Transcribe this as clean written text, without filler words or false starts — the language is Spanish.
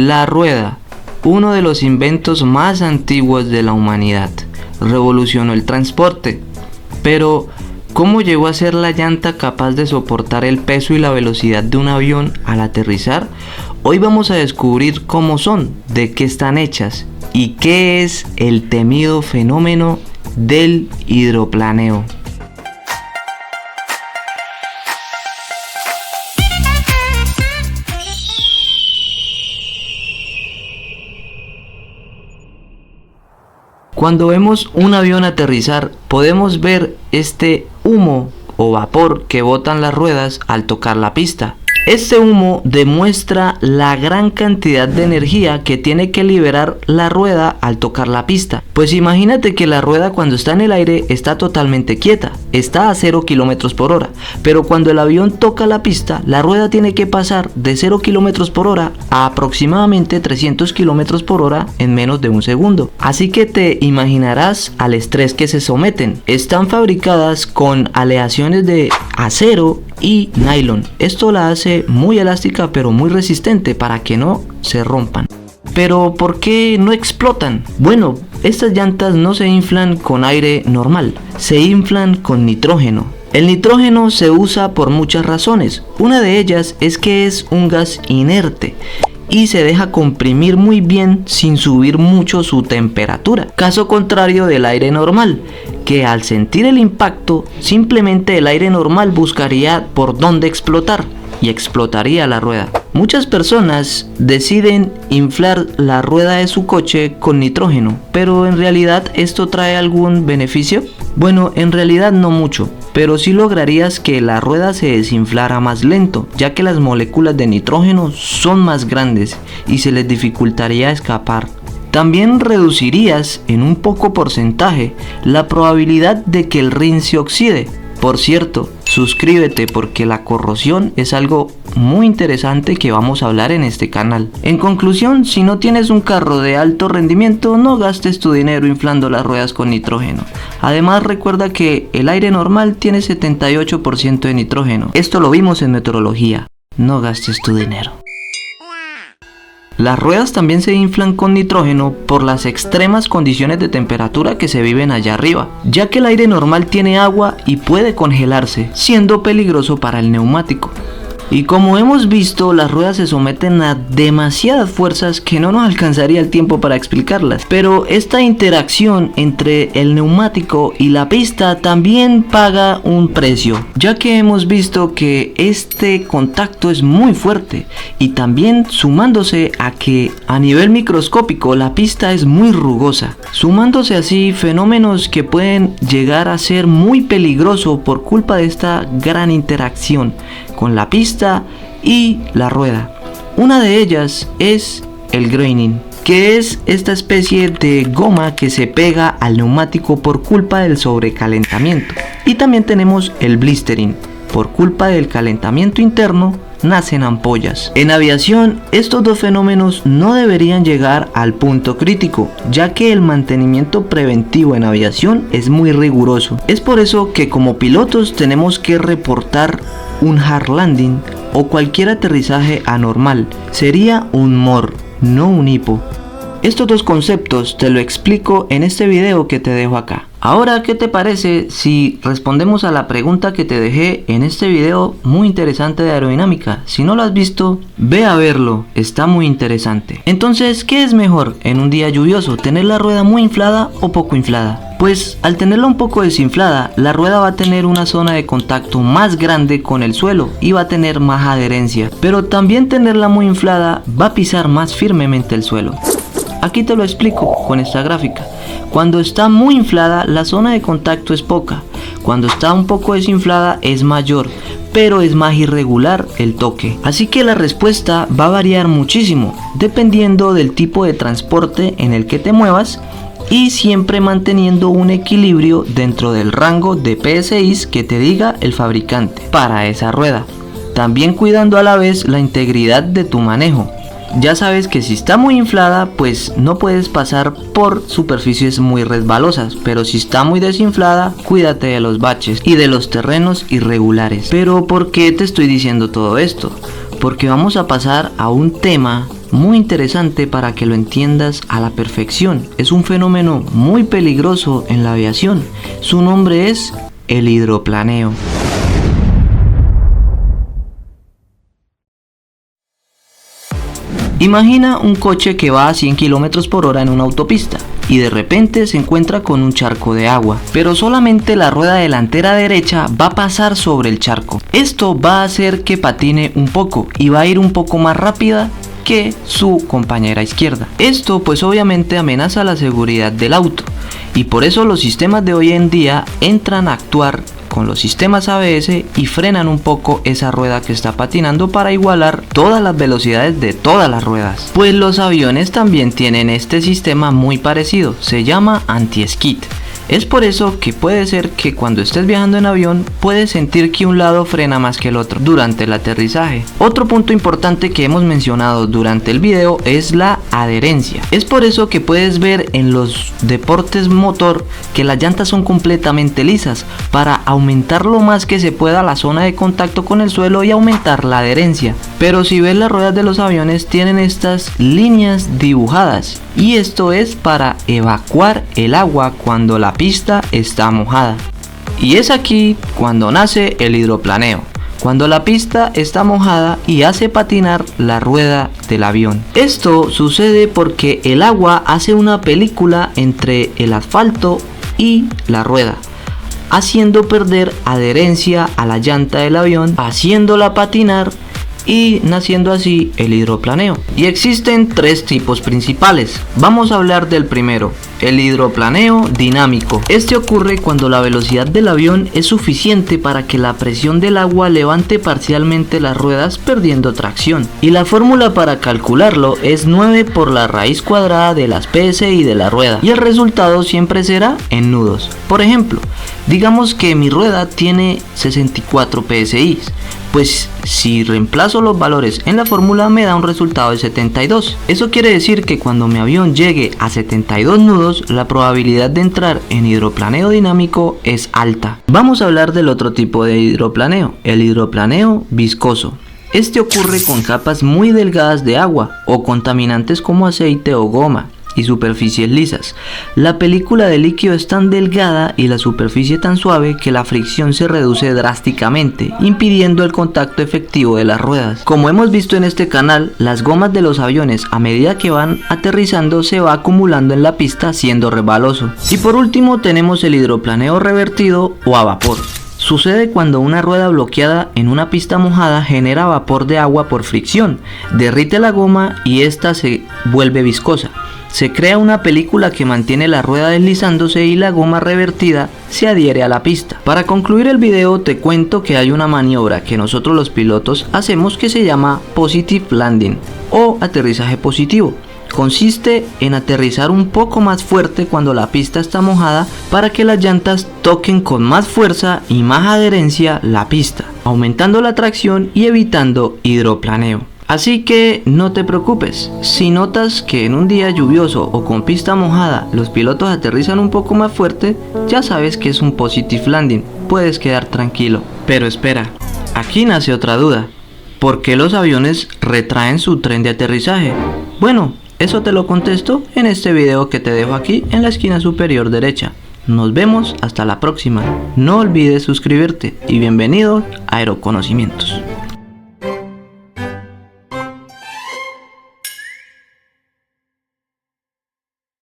La rueda, uno de los inventos más antiguos de la humanidad, revolucionó el transporte. Pero, ¿cómo llegó a ser la llanta capaz de soportar el peso y la velocidad de un avión al aterrizar? Hoy vamos a descubrir cómo son, de qué están hechas y qué es el temido fenómeno del hidroplaneo. Cuando vemos un avión aterrizar, podemos ver este humo o vapor que botan las ruedas al tocar la pista. Este humo demuestra la gran cantidad de energía que tiene que liberar la rueda al tocar la pista. Pues imagínate que la rueda cuando está en el aire está totalmente quieta, está a 0 km por hora, pero cuando el avión toca la pista, la rueda tiene que pasar de 0 km por hora a aproximadamente 300 km por hora en menos de un segundo. Así que te imaginarás al estrés que se someten. Están fabricadas con aleaciones de acero y nylon. Esto la hace muy elástica pero muy resistente para que no se rompan. Pero ¿por qué no explotan? Bueno, estas llantas no se inflan con aire normal, se inflan con nitrógeno. El nitrógeno se usa por muchas razones. Una de ellas es que es un gas inerte y se deja comprimir muy bien sin subir mucho su temperatura, caso contrario del aire normal, que al sentir el impacto simplemente el aire normal buscaría por dónde explotar y explotaría la rueda. Muchas personas deciden inflar la rueda de su coche con nitrógeno, pero en realidad ¿esto trae algún beneficio? Bueno, en realidad no mucho, pero sí lograrías que la rueda se desinflara más lento, ya que las moléculas de nitrógeno son más grandes y se les dificultaría escapar. También reducirías en un poco porcentaje la probabilidad de que el rin se oxide. Por cierto, suscríbete porque la corrosión es algo muy interesante que vamos a hablar en este canal. En conclusión, si no tienes un carro de alto rendimiento, no gastes tu dinero inflando las ruedas con nitrógeno. Además, recuerda que el aire normal tiene 78% de nitrógeno. Esto lo vimos en meteorología. No gastes tu dinero. Las ruedas también se inflan con nitrógeno por las extremas condiciones de temperatura que se viven allá arriba, ya que el aire normal tiene agua y puede congelarse, siendo peligroso para el neumático. Y como hemos visto, las ruedas se someten a demasiadas fuerzas que no nos alcanzaría el tiempo para explicarlas. Pero esta interacción entre el neumático y la pista también paga un precio, ya que hemos visto que este contacto es muy fuerte y también sumándose a que a nivel microscópico la pista es muy rugosa, sumándose así fenómenos que pueden llegar a ser muy peligrosos por culpa de esta gran interacción con la pista y la rueda. Una de ellas es el graining, que es esta especie de goma que se pega al neumático por culpa del sobrecalentamiento. Y también tenemos el blistering, por culpa del calentamiento interno nacen ampollas. En aviación, estos dos fenómenos no deberían llegar al punto crítico, ya que el mantenimiento preventivo en aviación es muy riguroso. Es por eso que como pilotos tenemos que reportar un hard landing o cualquier aterrizaje anormal. Sería un MOR, no un hipo. Estos dos conceptos te lo explico en este video que te dejo acá. Ahora, ¿qué te parece si respondemos a la pregunta que te dejé en este video muy interesante de aerodinámica? Si no lo has visto, ve a verlo, está muy interesante. Entonces, ¿qué es mejor en un día lluvioso? ¿Tener la rueda muy inflada o poco inflada? Pues al tenerla un poco desinflada, la rueda va a tener una zona de contacto más grande con el suelo y va a tener más adherencia. Pero también tenerla muy inflada va a pisar más firmemente el suelo. Aquí te lo explico con esta gráfica. Cuando está muy inflada, la zona de contacto es poca. Cuando está un poco desinflada es mayor, pero es más irregular el toque. Así que la respuesta va a variar muchísimo, dependiendo del tipo de transporte en el que te muevas y siempre manteniendo un equilibrio dentro del rango de PSI que te diga el fabricante para esa rueda. También cuidando a la vez la integridad de tu manejo. Ya sabes que si está muy inflada, pues no puedes pasar por superficies muy resbalosas, pero si está muy desinflada, cuídate de los baches y de los terrenos irregulares. Pero ¿por qué te estoy diciendo todo esto? Porque vamos a pasar a un tema muy interesante para que lo entiendas a la perfección. Es un fenómeno muy peligroso en la aviación. Su nombre es el hidroplaneo. Imagina un coche que va a 100 km por hora en una autopista y de repente se encuentra con un charco de agua, pero solamente la rueda delantera derecha va a pasar sobre el charco. Esto va a hacer que patine un poco y va a ir un poco más rápida que su compañera izquierda. Esto pues obviamente amenaza la seguridad del auto y por eso los sistemas de hoy en día entran a actuar con los sistemas ABS y frenan un poco esa rueda que está patinando para igualar todas las velocidades de todas las ruedas. Pues los aviones también tienen este sistema muy parecido, se llama anti-skid. Es por eso que puede ser que cuando estés viajando en avión puedes sentir que un lado frena más que el otro durante el aterrizaje. Otro punto importante que hemos mencionado durante el video es la adherencia. Es por eso que puedes ver en los deportes motor que las llantas son completamente lisas para aumentar lo más que se pueda la zona de contacto con el suelo y aumentar la adherencia. Pero si ves las ruedas de los aviones tienen estas líneas dibujadas y esto es para evacuar el agua cuando la pista está mojada. Y es aquí cuando nace el hidroplaneo, cuando la pista está mojada y hace patinar la rueda del avión. Esto sucede porque el agua hace una película entre el asfalto y la rueda, haciendo perder adherencia a la llanta del avión, haciéndola patinar y naciendo así el hidroplaneo. Y existen tres tipos principales. Vamos a hablar del primero, el hidroplaneo dinámico. Este ocurre cuando la velocidad del avión es suficiente para que la presión del agua levante parcialmente las ruedas perdiendo tracción. Y la fórmula para calcularlo es 9 por la raíz cuadrada de las PSI de la rueda. Y el resultado siempre será en nudos. Por ejemplo, digamos que mi rueda tiene 64 PSI. Pues si reemplazo los valores en la fórmula me da un resultado de 72. Eso quiere decir que cuando mi avión llegue a 72 nudos, la probabilidad de entrar en hidroplaneo dinámico es alta. Vamos a hablar del otro tipo de hidroplaneo, el hidroplaneo viscoso. Este ocurre con capas muy delgadas de agua o contaminantes como aceite o goma y superficies lisas. La película de líquido es tan delgada y la superficie tan suave que la fricción se reduce drásticamente, impidiendo el contacto efectivo de las ruedas. Como hemos visto en este canal, las gomas de los aviones a medida que van aterrizando se va acumulando en la pista siendo resbaloso. Y por último tenemos el hidroplaneo revertido o a vapor. Sucede cuando una rueda bloqueada en una pista mojada genera vapor de agua por fricción, derrite la goma y esta se vuelve viscosa. Se crea una película que mantiene la rueda deslizándose y la goma revertida se adhiere a la pista. Para concluir el video te cuento que hay una maniobra que nosotros los pilotos hacemos que se llama Positive Landing o aterrizaje positivo. Consiste en aterrizar un poco más fuerte cuando la pista está mojada para que las llantas toquen con más fuerza y más adherencia la pista, aumentando la tracción y evitando hidroplaneo. Así que no te preocupes, si notas que en un día lluvioso o con pista mojada los pilotos aterrizan un poco más fuerte, ya sabes que es un Positive Landing, puedes quedar tranquilo. Pero espera, aquí nace otra duda, ¿por qué los aviones retraen su tren de aterrizaje? Bueno, eso te lo contesto en este video que te dejo aquí en la esquina superior derecha. Nos vemos hasta la próxima, no olvides suscribirte y bienvenido a Aeroconocimientos.